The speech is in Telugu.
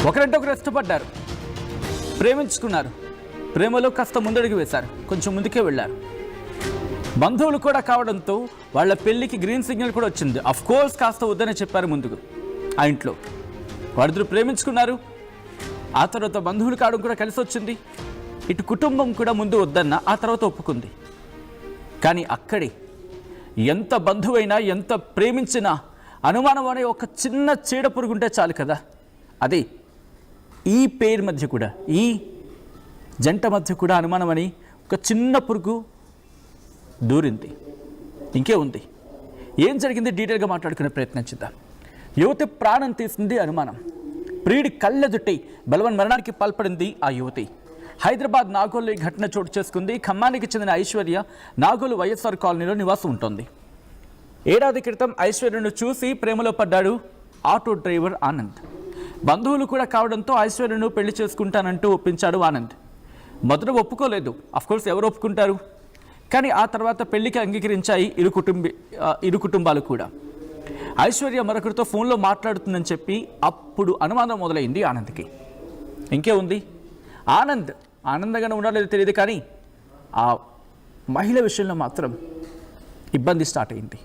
ఒకరంటే ఒకరు ఇష్టపడ్డారు, ప్రేమించుకున్నారు, ప్రేమలో కాస్త ముందడుగు వేశారు, కొంచెం ముందుకే వెళ్ళారు. బంధువులు కూడా కావడంతో వాళ్ళ పెళ్లికి గ్రీన్ సిగ్నల్ కూడా వచ్చింది. అఫ్ కోర్స్ కాస్త వద్దనే చెప్పారు ముందుకు ఆ ఇంట్లో. వారిద్దరు ప్రేమించుకున్నారు, ఆ తర్వాత బంధువులు కావడం కూడా కలిసి వచ్చింది. ఇటు కుటుంబం కూడా ముందు వద్దన్న ఆ తర్వాత ఒప్పుకుంది. కానీ అక్కడే ఎంత బంధువైనా ఎంత ప్రేమించినా అనుమానం అనే ఒక చిన్న చీడ పురుగుంటే చాలు కదా. అదే ఈ పేరు మధ్య కూడా, ఈ జంట మధ్య కూడా అనుమానం అని ఒక చిన్న పురుగు దూరింది. ఇంకే ఉంది, ఏం జరిగింది డీటెయిల్గా మాట్లాడుకునే ప్రయత్నం చేద్దాం. యువతి ప్రాణం తీసింది అనుమానం. ప్రియుడి కళ్ళెదుటి బలవన్ మరణానికి పాల్పడింది ఆ యువతి. హైదరాబాద్ నాగోల్లో ఈ ఘటన చోటు చేసుకుంది. ఖమ్మానికి చెందిన ఐశ్వర్య నాగోలు వైఎస్ఆర్ కాలనీలో నివాసం ఉంటుంది. ఏడాది క్రితం ఐశ్వర్యను చూసి ప్రేమలో పడ్డాడు ఆటో డ్రైవర్ ఆనంద్. బంధువులు కూడా కావడంతో ఐశ్వర్యను పెళ్లి చేసుకుంటానంటూ ఒప్పించాడు ఆనంద్. మొదట ఒప్పుకోలేదు, అఫ్కోర్స్ ఎవరు ఒప్పుకుంటారు, కానీ ఆ తర్వాత పెళ్లికి అంగీకరించాయి ఇరు కుటుంబాలు కూడా. ఐశ్వర్య మరొకరితో ఫోన్లో మాట్లాడుతుందని చెప్పి అప్పుడు అనుమానం మొదలైంది ఆనంద్కి. ఇంకే ఉంది, ఆనందంగానే ఉండాలో తెలియదు, కానీ ఆ మహిళ విషయంలో మాత్రం ఇబ్బంది స్టార్ట్ అయింది.